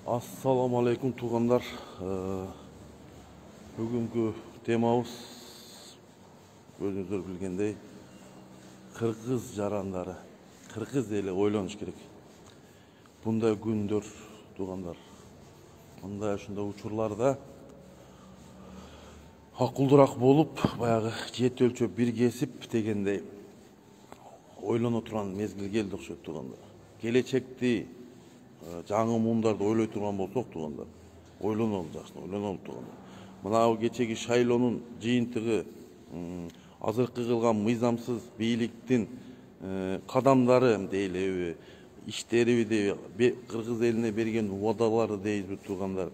Assalamu alaikum tuğanlar. Bugünkü temamız özünüzдөр bilgендей Kırgız jarandары. Kırgız eli oylanış керек. Bunday gündür tuğanlar. Bunday şunda uçurlarda акылдыраак болуп, баягы жет өлчөп бир кесип дегендей ойлоно турган мезгил келди окшойт тугандар. Келечекти жаңы муумдарды ойлой турган болсок тугандар, ойлонолу жакшы, ойлонолу тугандар. Мына кечеги шайлоонун жыйынтыгы азыркы кылган мыйзамсыз бийликтин кадамдары дейлеби, иштериби деби, кыргыз элине берген убадалары дейбиз тугандар.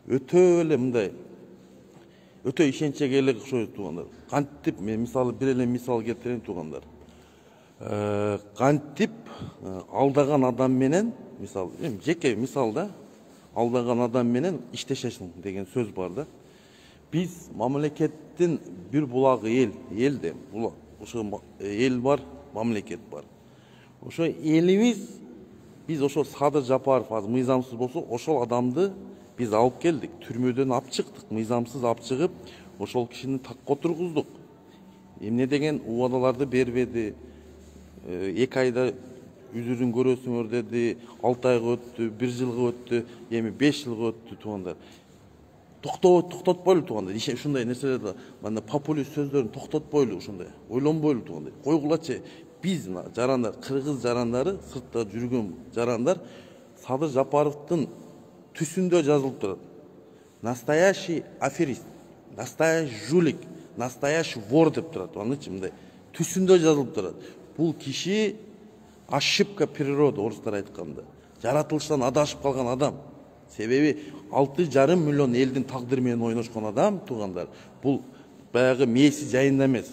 Өтө эле мындай өтө ишенчке элек окшойт тугандар. Кантип мен мисалы бир эле мисал келтирейин тугандар. Кантип алдаган адам менен, мисалы, жеке мисалда алдаган адам менен иштешесиң деген сөз бар да. Биз мамлекеттин бир булагы элде, булак, ошо эл бар, мамлекет бар. Ошо элибиз, биз ошо Садыр Жапаров азыр мыйзамсыз болсо, ошол адамды биз алып келдик, түрмөдөн алып чыктык, мыйзамсыз алып чыгып, ошол кишини такка отургуздук. Эмне деген убадаларды бербеди, 2 айда үзүрүн көрөсүңөр деди, 6 айга өттү, 1 жылга өттү, эми 5 жылга өттү тугандар. Токтотпойлу тугандар. Ушундай нерселерди, мына популист сөздөрүн токтотпойлу ушундай. Ойлонбойлу тугандар. Койгулачы, биз жарандар, кыргыз жарандары, сыртта жүргөн жарандар Садыр Жапаровдун түсүндө жазылып турат. Настоящий аферист, настоящий жулик, настоящий вор деп турат. Анычы мындай түсүндө жазылып турат. Бул киши ошибка природы, орустар айтканда. Жаратылыштан адашып калган адам. Себеби 6,5 миллион элдин тагдыры менен ойношкон адам тугандар. Бул баягы мээси жайында эмес.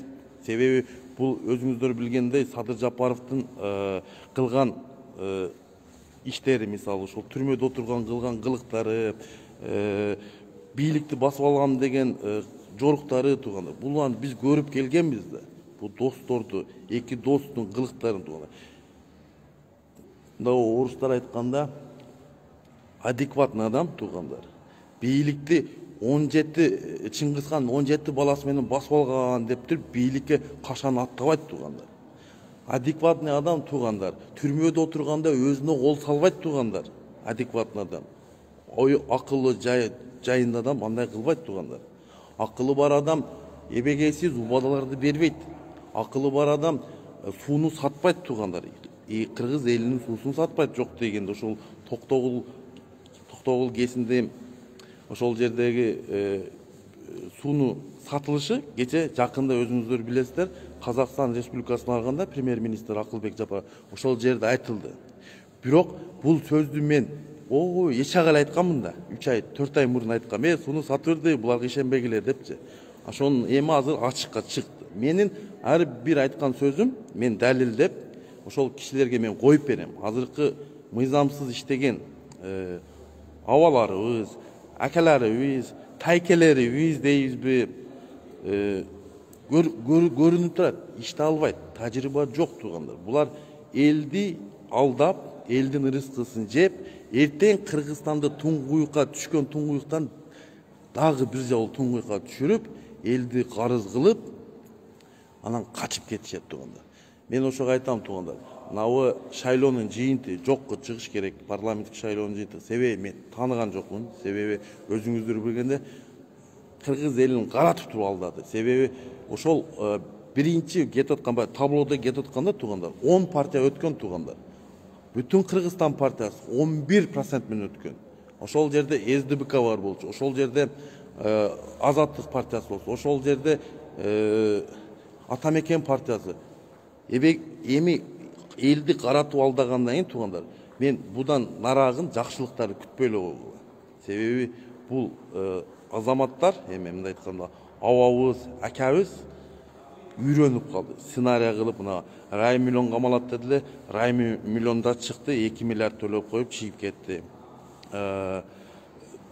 Себеби бул өзүңүздөр билгендей Садыр Жапаровдун кылган иштери, мисалы ошол түрмөдө отурган кылган кылыктары, бийликти басып алган деген жоруктары тугандар. Буларды биз көрүп келгенбиз да. Бул досторду, эки достун кылыктарын тугандар. Орустар айтканда адекватный адам тугандар. Бийликти 17 Чыңгызхан 17 баласы менен басып алган деп туруп бийликке кашан аттабайт тугандар. Адекватный адам тугандар. Түрмөдө отурганда өзүнө кол салбайт тугандар. Адекватный адам. Ой акылы жайында адам андай кылбайт тугандар. Акылы бар адам эбегейсиз убадаларды бербейт. Акылы бар адам сууну сатпайт тугандар. Кыргыз элинин суусун сатпайт, жок дегенде ошол Токтогул кесинде ошол жердеги сууну сатылышы кече жакында өзүңүздөр билесиздер, Казакстан Республикасына барганда премьер-министр Акылбек Жапаров ошол жерде айтылды. Бирок бул сөздү мен эч агал айтканмын да, 3 ай, 4 ай мурун айткам. Мен сууну сатып берди, буларга ишенбегилер депчи. Ошонун эми азыр ачыкка чыкты. Менин ар бир айткан сөзүм мен далилдеп, ошол кишилерге мен коюп берем. Азыркы мыйзамсыз иштеген абаларыбыз, акаларыбыз, тайкелерибиз дейбизби, көрүнүп турат, иште албайт, тажрыйба жок тугандар. Булар элди алдап, элдин ырыскысын жеп, эртең Кыргызстанды туңгуюкка түшкөн туңгуюктан дагы бир жолу туңгуюкка түшүрүп, элди карыз кылып, анан качып кетишет тугандар. Мен ошого айтам тугандар. Мынабы шайлоонун жыйынты жокко чыгыш керек, парламенттик шайлоонун жыйынты. Себеби мен тааныган жокмун. Себеби өзүңүздөр билгенде кыргыз элин каратып туруп алдады. Себеби ошол биринчи кетип аткан таблода кетип атканда тугандар 10 партия өткөн тугандар. Бүтүн Кыргызстан партиясы 11% менен өткөн. Ошол жерде СДБК бар болчу. Ошол жерде Азаттык партиясы болчу. Ошол жерде Атамекен партиясы. Эми элди каратып алдагандан кийин тугандар, мен будан нарагын жакшылыктарды күтпөй эле койгула. Себеби бул азаматтар, эми мындай айтканда, абабыз, акабыз үйрөнүп калды. Сценарий кылып, мына Рай миллион камалат дедиле, Рай миллионда чыкты, 2 миллиард төлөп коюп чыгып кетти.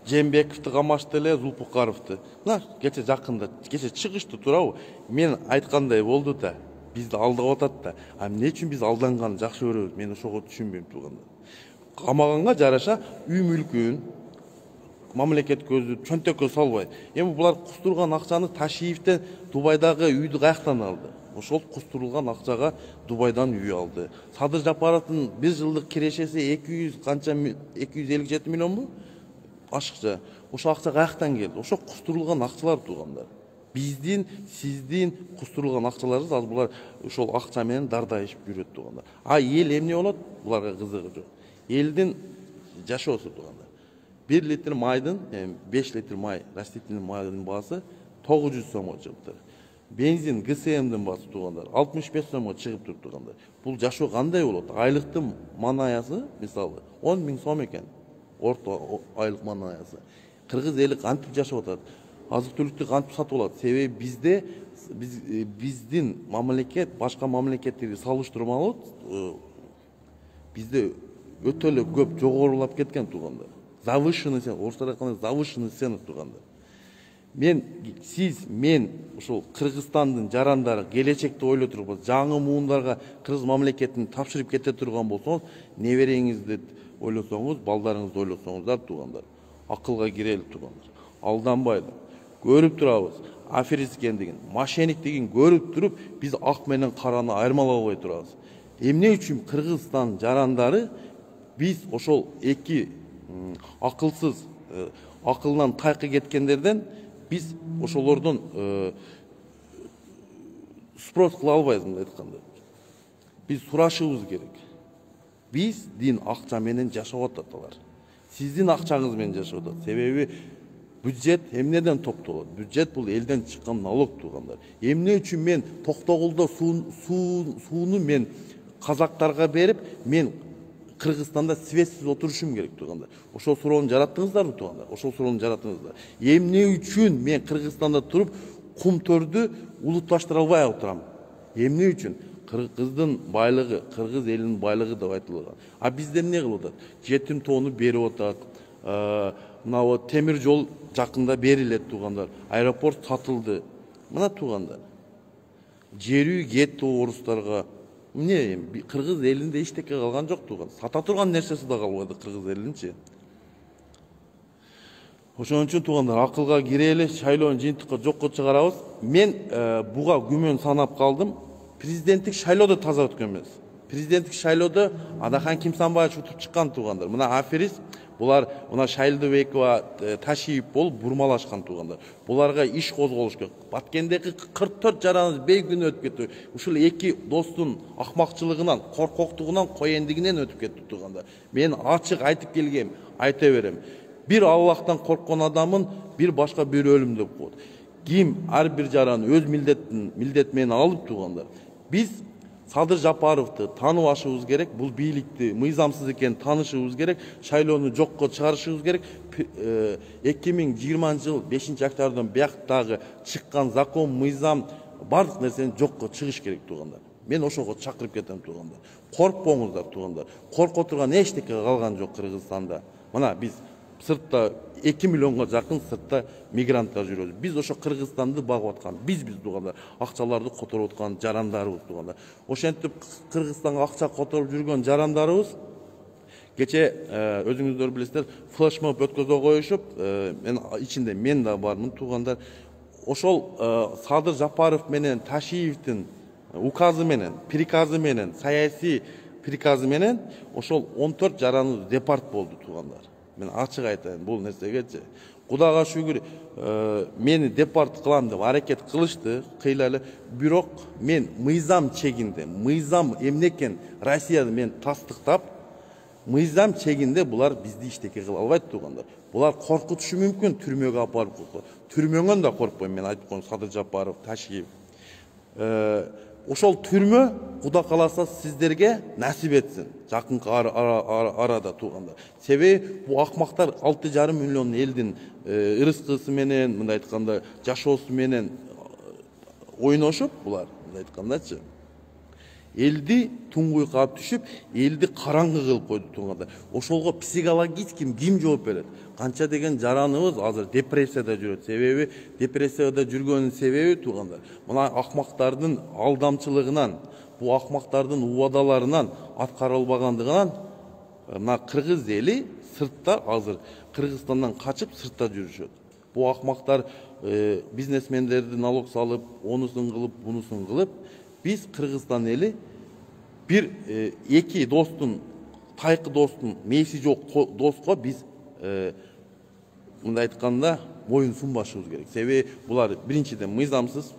Жээнбековду камашты эле, Зулпукаровду. Мына кече жакында, кече чыгышты туурабы? Мен айткандай болду да. Bizde aldап атат да. Эмне үчүн биз алданганды жакшы көрөбүз? Мен ошого түшүнбөйм тугандар. камаганга жараша үй мүлкүн мамлекет көзү чөнтөккө салбай. Эми булар кустурган акчаны Ташиевден Дубайдагы үйдү каяктан алды? Ошол кустурулган акчага Дубайдан үй алды. Садыр Жапаровдун 1 жылдык кирешеси 200 канча 257 миллионбу? Ашыкча. Ошол акча каяктан келди? Ошо кустурулган акчалар туугандар. Биздин, сиздин кустурулган акчаларыбыз ал булар ошол акча менен дардайышып жүрөт туугандар. Эл эмне болот? Буларга кызыгы жок. Элдин жашоосу туугандар. 1 литр майдын, 5 литр май, растительный майдын баасы 900 сомго чыгыптыр. Бензин ГСМдин баасы туугандар 65 сомго чыгып тургандар. Бул жашоо кандай болот? Айлыктын манаясы, мисалы, 10 000 сом экен. Орто айлык манаясы. Кыргыз эли кантип жашап атат? Азык-түлүктү кантип сатып алат? Себеби биздин мамлекет башка мамлекеттерге салыштырмалуу бизде өтө эле көп жогорулап кеткен туугандар. Завышенный цена, орыстар айтканда завышенный цена туугандар. Мен ошол Кыргызстандын жарандары келечекти ойлой туруп, жаңы муундарга Кыргыз мамлекетин тапшырып кете турган болсоңуз, небереңизди ойлосоңуз, балдарыңызды ойлосоңуздар туугандар. Акылга кирели туугандар. Алданбайлы. Көрүп турабыз. Аферист экендигин, мошенниктигин көрүп туруп, биз ак менен караны айырмалай албай турабыз. Эмне үчүн Кыргызстан жарандары биз ошол эки акылсыз, акылдан тайкы кеткендерден биз ошолордон спрос кыла албайбыз мындай айтканда. Биз сурашыбыз керек. Биздин акча менен жашап атат алар. Сиздин акчаңыз менен жашап атат. Себеби бюджет эмнеден топтолот? Бюджет бул элден чыккан налог туугандар. Эмне үчүн мен Токтогулда сууну мен казактарга берип, мен Кыргызстанда светсиз отурушум керек туугандар. Ошол суроону жараттыңыздарбы туугандар? Ошол суроону жараттыңыздар. Эмне үчүн мен Кыргызстанда туруп кум төрдү улутташтыра албай отурам? Эмне үчүн? Кыргыздын байлыгы, кыргыз элинин байлыгы деп айтылган. Бизде эмне кылып атат? Жетим тоону берип атат. Мына темир жол жакында берилет туугандар. Аэропорт сатылды. Мына туугандар. Жер үй кетти орустарга. Эмне кыргыз элинде эчтеке калган жок тууган. Сата турган нерсеси да калбады кыргыз элинчи. Ошон үчүн туугандар акылга кирели, шайлоонун жыйынтыкка жокко чыгарабыз. Мен буга күмөн санап калдым. Президенттик шайлоодо таза өткөн эмес. Президенттик шайлоодо Адахан Кимсанбаевич утуп чыккан туугандар. Мына аферист булар мына Шайлдыбекова, Ташиев болуп бурмалашкан туугандар. Буларга иш козголуш керек. Баткендеги 44 жараныбыз бейгүнөө өтүп кетти. Ушул эки достун акмакчылыгынан, коркоктугунан, коендигинен өтүп кетти туугандар. Мен ачык айтып келгем, айта берем. Bir Аллахтан корккон адамын bir башка bir өлүм деп коет. Ким ар бир жараны өз милдет менен алып туугандар. Биз Садыр Жапаровду тааныбашыбыз керек, бул бийликти мыйзамсыз экенин таанышыбыз керек, шайлоону жокко чыгарышыбыз керек. 2020-жыл 5-октябрдан бияктагы чыккан закон, мыйзам бардык нерсени жокко чыгыш керек туугандар. Мен ошого чакырып кетем туугандар. Коркпоңуздар туугандар. Корко турган эчтеке калган жок Кыргызстанда. Мына биз сыртта 2 миллионго жакын сыртта мигранттар жүрөбүз. Биз ошо Кыргызстанды багып аткан, биз туугандар, акчаларды которуп аткан жарандарыбыз туугандар. Ошентип Кыргызстанга акча которуп жүргөн жарандарыбыз кече өзүңүздөр билесиздер, флешмоб өткөзө коюшуп, мен ичинде мен да бармын туугандар. Ошол Садыр Жапаров менен Ташиевдин указы менен, приказы менен, саясий приказы менен ошол 14 жараныбыз депорт болду туугандар. Мен ачык айтайын бул нерсегечи. Кудайга шүгүр, мени депорт кылам деп аракет кылышты, кыйлалы. Бирок мен мыйзам чегинде, мыйзам эмне экен Россияны мен тастыктап, мыйзам чегинде булар бизди иштеке кыла албайт туугандар. Булар коркутушу мүмкүн, түрмөгө алып барып койгон. Түрмөңөн да коркпойм мен айтып койгон Садыр Жапаров, Ташиев. Ошол түрмө Кудай кааласа сиздерге насип этсин. Жакынкы арада туугандар. Себеби бу акмактар 6,5 миллион элдин ырыскысы менен, мындай айтканда, жашоосу менен ойношуп булар, мындай айткандачы. Элди туңгуйга түшүп, элди караңгы кылып койду туугандар. Ошолго психологически ким жооп берет? Канча деген жараныбыз азыр депрессияда жүрөт. Себеби депрессияда жүргөнүн себеби туугандар. Мына акмактардын алдамчылыгынан, бу акмактардын убадаларынан, аткарылбагандыгынан мына кыргыз эли сыртта азыр Кыргызстандан качып сыртта жүрүшөт. Бу акмактар бизнесмендерди налог салып, онусун кылып, бунусун кылып, биз Кыргызстан эли бир эки достун, тайкы достун мээси жок доска биз мындай айтканда моюн сунбашыбыз керек. Себеби булар биринчиден мыйзамсыз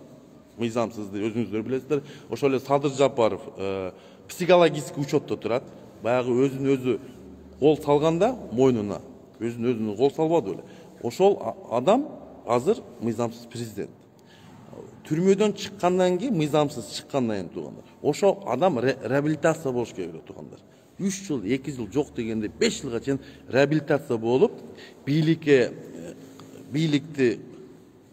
деп өзүңүздөр билесиздер. Ошол эле Садыр Жапаров психологический учетто турат. Баягы өзүн өзү кол салганда мойнуна өзүн өзүнө кол салбады беле. Ошол адам азыр мыйзамсыз президент. Түрмөдөн чыккандан кийин, мыйзамсыз чыккандан кийин туугандар. Ошол адам реабилитация болуш керек туугандар. 3 жыл, 2 жыл жок дегенде 5 жылга чейин реабилитация болуп, бийликти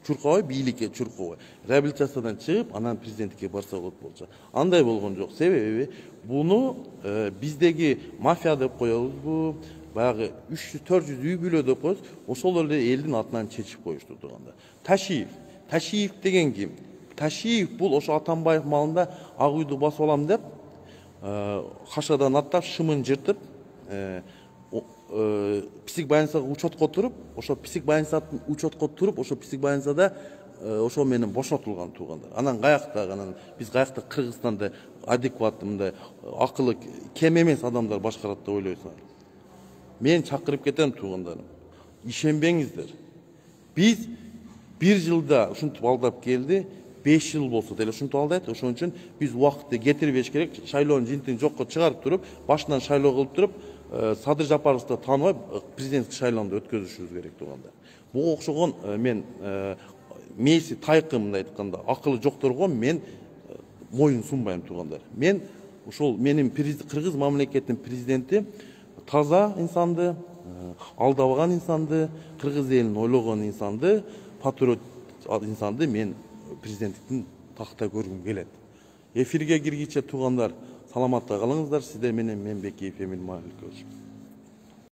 чуркабай, реабилитациядан чыгып, анан президенттикке барса болот болчу. Андай болгон жок. Себеби буну биздеги мафия деп коебузбу, баягы 300-400 үй бүлө деп коебуз. Ошол эле элдин атынан чечип коюшту тууганда. Ташиев деген ким? Ташиев бул ошо Атамбаев малында ак үйдү басып алам деп, кашадан аттап, шымын жыртып, псих больницага учетко туруп, ошо псих больницадан учетко туруп, ошо псих больницада ошо менен бошотулган туугандар. Анан биз каякта Кыргызстанда адекваттуу мындай акылы кем эмес адамдар башкарат деп ойлойсуңар. Мен чакырып кетем туугандарым. Ишенбеңиздер. Биз 1 жылда ушинтип алдап келди, 5 жыл болсо деле ушинтип алдайт. Ошон үчүн биз убакытты кетирбеш керек. Шайлоонун жыйынтыгын жокко чыгарып туруп, башынан шайлоо кылып туруп, Садыр Жапаровду тааныбай президенттик шайлоону өткөзүшүбүз керек туугандар. Буга окшогон мен мээси тайкы мындай айтканда акылы жокторго мен моюн сунбайм туугандар. Мен ушул менин Кыргыз мамлекетинин президенти таза инсанды, алдабаган инсанды, кыргыз элин ойлогон инсанды, патриот инсанды мен президенттиктин такта көргүм келет. Эфирге киргиче туугандар, саламатта калыңыздар. Сиздер менен мен Бекеев Эмил Маликович.